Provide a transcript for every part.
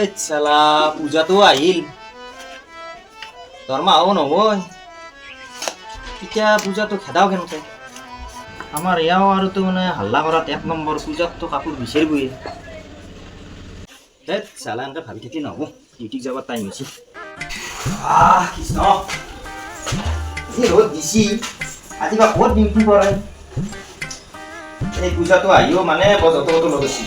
এই চালা পূজাটো আহিল দৰমহাও নহয় এতিয়া পূজাটো খেদাও কেনেকে আমাৰ এয়াও আৰু তো মানে হাল্লা কৰাত এক নম্বৰ পূজাততো কাপোৰ বিচাৰিবই ধেৎ চালা এনেকে ভাবি থাকি নহ'ব ডিউটিক যাব টাইম হৈছে কৃষ্ণ যি ৰ'দ দিছি আজি বা ক'ত ডিউটি কৰে এই পূজাটো আহিও মানে বজতো লগাইছি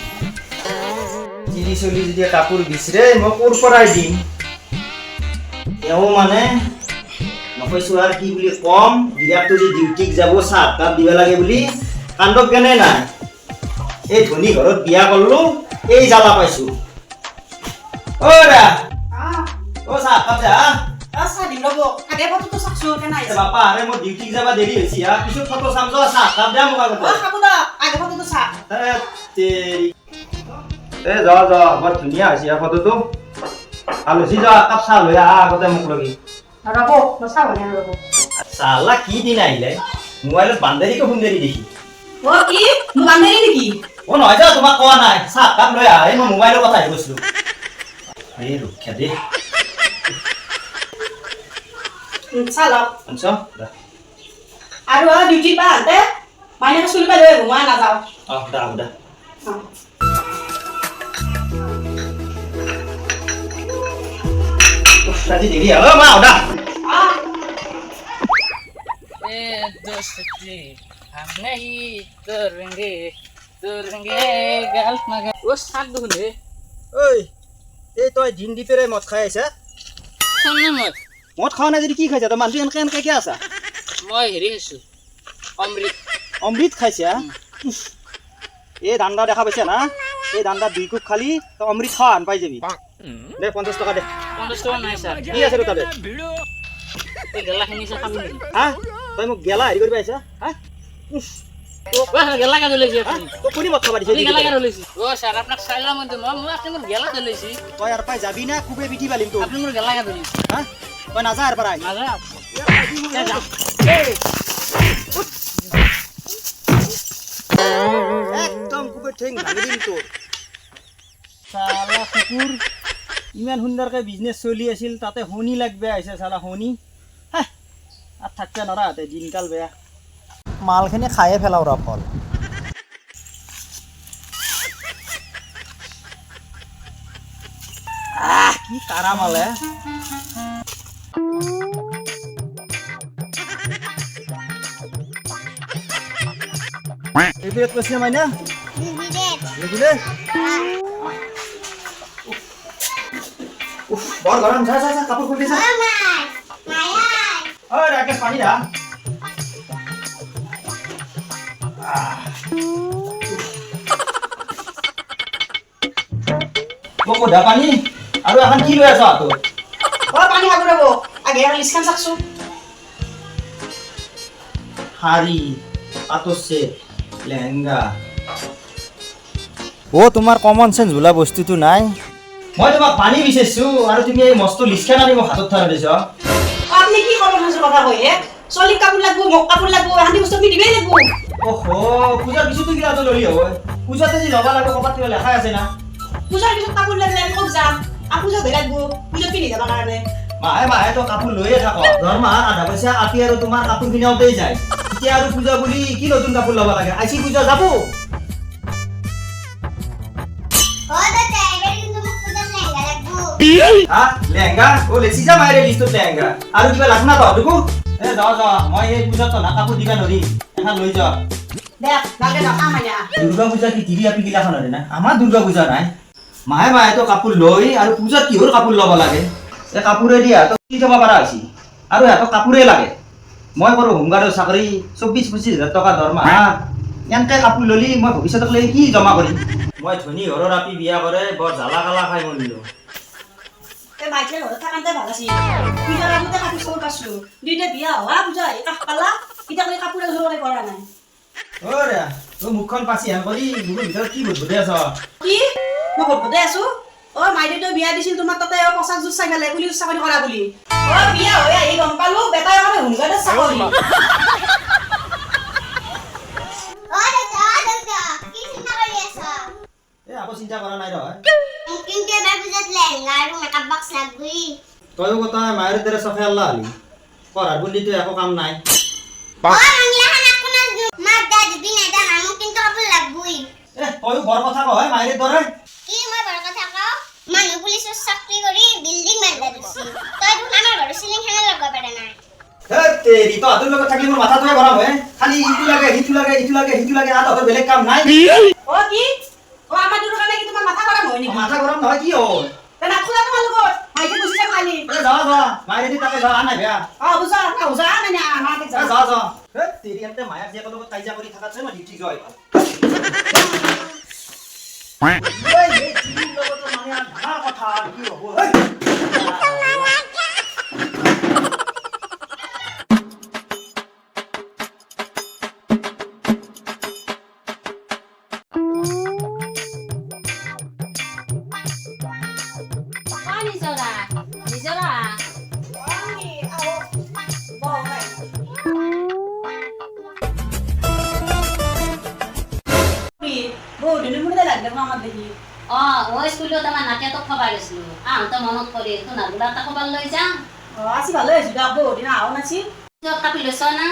চিলি চলি যদি কাপোৰ বিচাৰে মই ক'ৰ পৰাই দিম তেওঁ মানে নকৈছো আৰু কি বুলি কম গিৰাকটো যে ডিউটিক যাব চাহ কাপ দিব লাগে বুলি কান্দক কেনে নাই এই ধনী ঘৰত বিয়া কৰিলো এই জ্বালা পাইছো চাহ কাপ যা বাপা আৰে মই ডিউটিক যাব দেৰি হৈছে পিছত ফটো চাম চাহ কাপ দিয়া মোক যা বৰ ধুনীয়া হৈছে ফটোটো ভাল হৈছে যা কাপ চাহ লৈ আহা আগতে মোক লগি চালা কি দিন আহিলে মোবাইলত বান্দাৰীকে সুন্দৰী দেখি নহয় যা তোমাক কোৱা নাই চাহ কাপ লৈ আহা মই মোবাইলৰ কথা আহি গৈছিলো এই ৰক্ষা দে আৰু ডিউটি পা আনতে মাইনাকে চুলি পাই লৈ ঘুমা নাযাও আজি দেৰি হ'ল মা ওদা दोस्ती हम नहीं तोड़ेंगे गल्फ में वो साथ दुखले ঐ এই তই দিন দিপেৰে মদ খাই আহিছা सुनने मत মদ খাৱা নাই যদি কি খাইছা তই মানুহটো এনেকে এনেকে আছা मैं हेरी हसु अमृत অমৃত খাইছা এই ধান্দা দেখা পাইছা না এই ধান্দা 2 কুপ খালি তই অমৃত খাৱা আন পাই যাবি দে 50 টকা দে 50 টাকা নাই স্যার কি আছে তাতে এই গেলা খিনি সে খাবি নি তই মোক গেলা হেৰি কৰি পাইছা ও গেলা কা দলেছি তই কোনি মদ খাবা দিছে গেলা কা দলেছি ও স্যার আপনাক সাইলা মধ্যে মই আপনি মোর গেলা দলেছি তই আর পাই যাবি না খুবে পিঠি বালিম তো আপনি মোর গেলা কা দলেছি তই নাযা আর পারাই না যা একদম খুবে ঠেং ভাঙি দিম তোর শালা কুকুর ইমান সুন্দৰকে বিজনেছ চলি আছিল তাতে হনি লাগবে আহিছে শালা হনি আৰ থাকতে নৰা হাতে দিনকাল বেয়া মালখিনি খায়ে ফেলাও ৰ ফল কি কাৰা মালে এই বিৰত কৈছে মাইনা বুঝলে বৰ গৰম যা যা কাপোৰ খুলি যা ঐ ৰাকেশ পানী দা মোক দা পানী আৰু এখন কি লৈ আছ তো পানী খাব ৰব আগে লিষ্টখন চাকছো শাড়ী পাতছে লেহেঙ্গা ও তোমাৰ কমন সেন্স বোলা বস্তুটো নাই মই তোমাক পানী বিচাৰিছো আৰু তুমি এই মস্ত লিষ্টখন আনি মোক হাতত ধৰাই দিছ আপনি কি কমন সেন্সৰ কথা কয় চলি কাপোৰ লাগব মোক কাপোৰ লাগব হাঁদি বস্তু আমি দিবই লাগব ওহো পূজাৰ পিছতো কিবা এটা ললি হয় পূজাতে যি ল'বা লাগিব ক'ৰবাত কিবা লেখা আছে না পূজাৰ পিছত কাপোৰ লাগিলে আমি ক'ত যাম পূজা ধৰি লাগব পূজা পিন্ধি যাবৰ কাৰণে মাহে মাহে তো কাপোৰ লৈয়ে থাক দৰমহাৰ আধা পইচা আতি আৰু তোমাৰ কাপোৰ কিনাওতেই যায় এতিয়া আৰু পূজা বুলি কি নতুন কাপোৰ ল'ব লাগে আইছি পূজা যাব লেহেঙ্গা ও লেচি যা মায়েৰে লিষ্টত লেহেঙ্গা আৰু কিবা লাগ না তহঁতকো যাওঁ মই এই পূজাত না কাপোৰ দিবা নৰি এখন লৈ যা দেখ লাগে না আমায়া দুৰ্গা পূজা কি তিৰি আপি গিলাখন হৰে না আমাৰ দুৰ্গা পূজা নাই মাহে মাহে তো কাপোৰ লৈ আৰু পূজাত কিহৰ কাপোৰ ল'ব লাগে এই কাপোৰে দিয়া তো কি থ'ব পাৰা হৈছি আৰু সিহঁতক কাপোৰে লাগে মই কৰোঁ হোমগাৰ্ডৰ চাকৰি 24-25 হাজাৰ টকা দৰমহা এনেকে কাপোৰ ল'লি মই ভৱিষ্যতক লৈ কি জমা কৰিম মই ধনী ঘৰৰ আপি বিয়া কৰে বৰ জ্বালা কালা খাই মৰিলোঁ এই মাইকলে ঘৰত থাকান্তে ভাল আছিল পূজাৰ আগতে কাপোৰ চাব পাইছিলো দুইটা বিয়া হোৱা পূজা কাষ পালা এতিয়া কৰি কাপোৰ এযোৰ কৰা নাই অৰে তই মুখখন পাছি হান কৰি মুখৰ ভিতৰত কি বধ আছ কি মই ভোটতে আছো মাইদেউতাই বিয়া দিছিল তোমাৰ তাতে 50 জোৰ চাই ফেলে পুলিচ চাকৰি কৰা বুলি বিয়া হৈ আহি গম পালো বেটাই কাৰণে হোমগাৰ্ডৰ চাকৰি আকৌ চিন্তা কৰা নাই ৰহ কিন্তু এবাৰ পূজাত লাগবই তয়ো কথা মায়ের দরে চফে আল্লাহ আলি পড়ার বুলিতে একো কাম নাই ও বাংলা খানা কোনা মা দা দিবি না দা আমু কিন্তু কাপড় লাগবই তয়ো বড় কথা কয় মায়ের দরে কি মই বড় কথা কও মানুহ পুলিশৰ চাকৰি কৰি বিল্ডিং মাৰবা দিছি তই দেখোন আমাৰ ঘৰৰ চিলিং ফেন লগাব পাৰা নাই হে তেৰি তো আতুর লগত থাকি মোর মাথা তোয়ে গরম হয় খালি ইটু লাগে হিটু লাগে ইটু লাগে হিটু লাগে আর তোর বেলেগ কাম নাই ও কি ও আমার দুটো কানে কি তোমার মাথা গরম হয় নাকি মাথা গরম নহয় কি হল তা না খোলা তোমার লগত মাইকে বসে যা খালি যা যা মায়ের দি তাকে যা আনাই বেয়া বুঝা না বুঝা না না আমাকে যা যা যা হে তেরি এতে মায়ার যে লগত কাইজা করি থাকাছে না ডিউটি জয় ওই এই চিনি লগত মানে আর ঢাকা কথা কি হবো হেই নিজৰা মই স্কুলত আমাৰ নাটিয়াতক খবাই গৈছিলো আহোঁতে মনত পৰি তোনাৰ বোলা এটা খবৰ লৈ যাওঁ আসি ভালো হয়েছে দা বহুদিন আও নাছি পিছত কাপি লৈছ না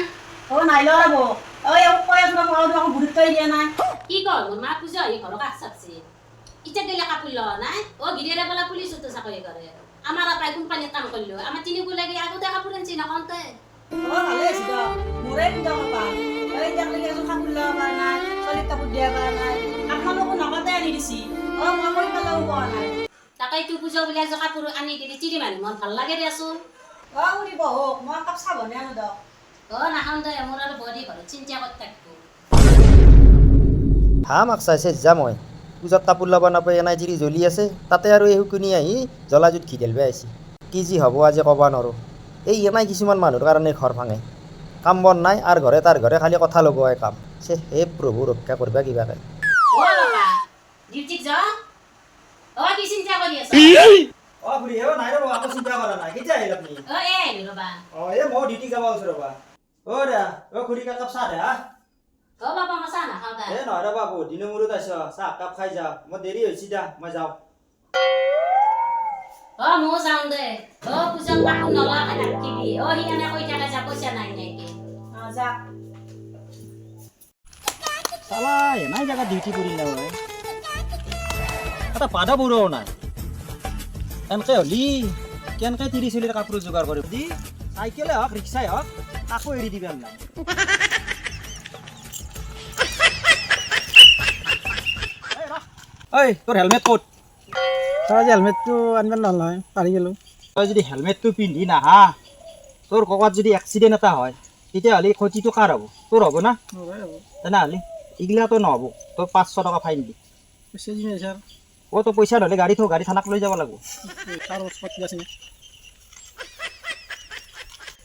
ও নাই লরা বো ওই কয় তোমার পড়া তোমাকে গুরুত্বই দিয়ে না কি কৰ মা পূজা আহি ঘৰৰ কাষ চাপছে ইটা গেলে কাপোৰ ল নাই ও গিৰিয়েৰে বোলা পুলিচতো চাকৰি কৰে আমাৰ প্ৰায় কোম্পানীত কাম কৰিলো আমাৰ তিনিকো লাগি আগতে কাপোৰ আনছি নকওঁতে ও ভালো হয়েছে দা মোরে পূজা করবা ওই দেখলে কি এজন কাপড় লওয়া পারে না চলিত কাপড় দিয়া পারে না আপনালোক নগদে আনি দিছি ও মই কই পেলাও কোৱা নাই তাকেই তো পূজা বুলি আজ কাপোৰ আনি দিলি চিৰি মাৰি মন ভাল লাগে দেচোন ও উনি বহক মই কাপ চাব নে আনো দক নাখাওঁ দে মোৰ আৰু বডি ঘৰত চিন্তা কৰি থাকিব হাম আকসাইছে যা মই পূজাত কাপোৰ ল'ব নাপায় এনাই যিৰি জ্বলি আছে তাতে আৰু এই শুকুনি আহি জ্বলাজুত ঘি ঢেলবে আহিছে কি যি হ'ব আজি ক'ব নোৱাৰোঁ এই এনাই কিছুমান মানুহৰ কাৰণে ঘৰ ভাঙে কাম বন নাই আৰু ঘৰে তাৰ ঘৰে খালি কথা লগোৱাই কাম হে প্ৰভু ৰক্ষা কৰিবা কিবাকে ও বাবা ডিউটিত যা ও কি চিন্তা কৰি আছ অ বুঢ়ী হে নাই ৰ'ব আকৌ চিন্তা কৰা নাই কেতিয়া আহিল আপুনি ও ৰবা অ এই মই ডিউটি যাব আছোঁ ৰ'বা অ দা অ খুৰী কাপ চাহ দে হা ও বাবা মই চাহ নাখাওঁ দা এ নহয় ৰ'বা বহুত দিনৰ মূৰত আহিছ চাহ কাপ খাই যা মই দেৰি হৈছে দা মই যাওঁ ময়ো যাওঁ দে পূজাত কাপোৰ নলোৱাকে নাথাকিবি সি এনে কৈ থাকে যা পইচা নাই নাইকে যা চালা এনাই জাগা ডিউটি কৰিলে হয় এটা পাদা বুঢ়াও নাই এনেকে হ'লি কেনেকৈ 30 কাপোৰ যোগাৰ কৰিব দি চাইকেলে হওক ৰিক্সাই হওক আকৌ এৰি দিবা নাই ঐ তোৰ হেলমেট ক'ত তই যে হেলমেটটো আনিব নহয় পাৰি গ'লোঁ তই যদি হেলমেটটো পিন্ধি নাহা তোৰ ক'ৰবাত যদি এক্সিডেণ্ট এটা হয় তেতিয়াহ'লে ক্ষতিটো কাৰ হ'ব তোৰ হ'ব না তেনেহ'লে এইগিলাটো নহ'ব তই 500 টকা ফাইন দি পইচা দিম ছাৰ অ' তই পইচা নহ'লে গাড়ী থ গাড়ী থানাক লৈ যাব লাগিব ছাৰ ওচৰত আছে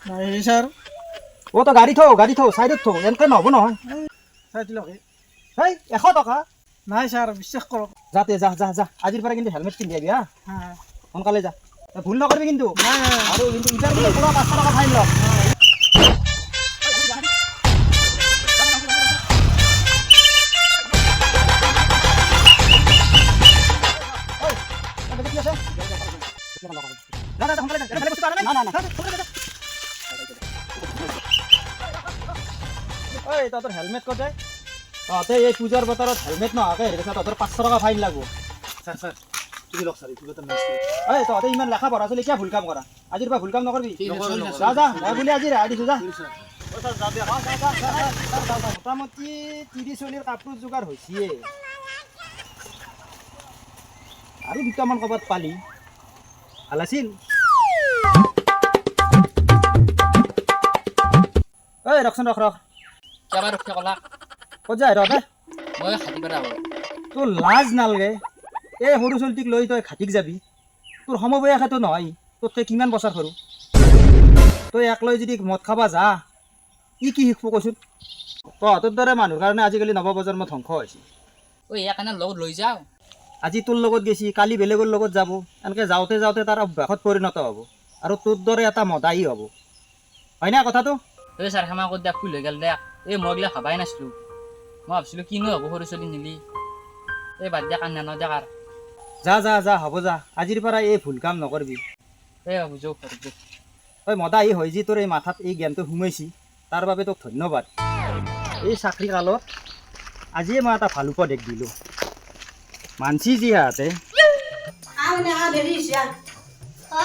নাই ছাৰ অ' তই গাড়ী থ চাইডত থ এনেকৈ নহ'ব নহয় চাই দিলক হেই 100 টকা নাই ছাৰ বিশ্বাস কৰক যাতে যা আজিৰ পৰা কিন্তু হেলমেট পিন্ধি আহিবি হা সোনকালে যা ভুল নকৰিবি কিন্তু নাই আৰু কিন্তু ইটাৰ কিন্তু পুৰা 500 টকা ফাইন ল তহঁতৰ হেলমেট ক'ত যায় তহঁতে এই পূজাৰ বতৰত হেলমেট নোহোৱাকৈ হেৰি কৈছা তহঁতৰ 500 টকা ফাইন লাগব ছাৰ ছাৰ তুমি লওক ছাৰ এইটো এটা এই তহঁতে ইমান লেখা পঢ়া চলি কিয় ভুল কাম কৰা আজিৰ পৰা ভুল কাম নকৰিবি যা মই বুলি আজি ৰেহাই দিছোঁ যা মোটামুটি 30 কাপোৰ যোগাৰ হৈছে আৰু দুটামান ক'ৰবাত পালি ভাল আছিল ঐ ৰখচোন ৰখ কেবাৰ ৰক্ষা কলা ক'ত যায় ৰহ মই খাটি পেৰা হ'ল তোৰ লাজ নালাগে এই সৰু চলিটিক লৈ তই ঘাটিক যাবি তোৰ সমবয়সেতো নহয় তোতকৈ কিমান বছৰ সৰু তই এক লৈ যদি মদ খাবা যা কি শিকব কৈছোন তহঁতৰ দৰে মানুহৰ কাৰণে আজিকালি নৱপ্ৰজন্ম ধ্বংস হৈছে ঐ ইয়াকাৰণে লগত লৈ যাওঁ আজি তোৰ লগত গেছি কালি বেলেগৰ লগত যাব এনেকৈ যাওঁতে যাওঁতে তাৰ অভ্যাসত পৰিণত হ'ব আৰু তোৰ দৰে এটা মদাহী হ'ব হয় না কথাটো ঐ ছাৰ ক্ষমা কৰি দিয়ক ভুল হৈ গ'ল দে এই মই গিলা ভাবাই নাছিলোঁ মই ভাবিছিলোঁ কিনো হ'ব সৰু ছোৱালী নিলি এই বাদ দিয়া কান্না ন দেখাৰ যা যা যা হ'ব যা আজিৰ পৰা এই ভুল কাম নকৰিবি এই হ'ব যাওক ঐ মদা এই হয় যি তোৰ এই মাথাত এই জ্ঞানটো সোমাইছি তাৰ বাবে তোক ধন্যবাদ এই চাকৰি কালত আজিয়ে মই এটা ভাল উপদেশ দিলোঁ মানছি যি হাতে মানে দেৰি হৈছে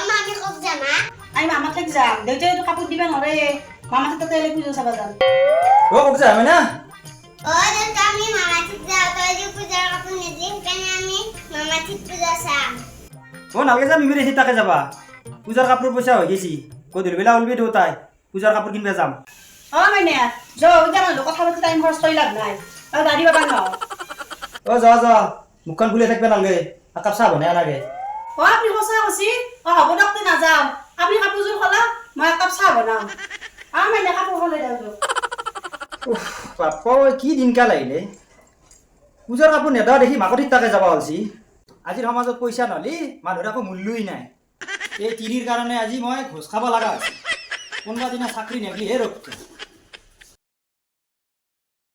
মাকে ক'ত জানা আমি মামাৰ ঠাইত যাম দেউতাইতো কাপোৰ দিবা নৰে মামাৰ তাতে পূজা চাব যাম ক'ত যাম না দেউতা আমি মামাঠিত যাওঁ তই যে পূজাৰ কাপোৰ নিদি সেইকাৰণে আমি মামাঠিত পূজা চাম নালাগে যাম ইমিৰে তাকে যাবা পূজাৰ কাপোৰ পইচা হৈ গৈছি গধূলি বেলা ওলবি দেউতাই পূজাৰ কাপোৰ কিনিব যাম মানে যাওঁ এতিয়া কথা পাতি টাইম খৰচ কৰি লাভ নাই আৰু গাড়ী পাবা ন যা যা মুখখন খুলি থাকিব নালাগে একাপ চাহ বনাই নালাগে আপুনি সঁচা কৈছি হ'ব দিয়ক নাযাওঁ আপুনি কাপোৰযোৰ সলা মই একাপ চাহ বনাওঁ মানে কাপোৰ সলাই দিওঁ বাপা কি দিনকাল আহিলে পূজাৰ কাপোৰ নেদা দেখি মাকতিত তাকে যাব হৈছে আজিৰ সমাজত পইচা নহ'লি মানুহৰ একো মূল্যই নাই এই তিৰিৰ কাৰণে আজি মই ঘোষ খাব লগা হৈছে কোনোবা দিনা চাকৰি নেগলিহে ৰক্ষা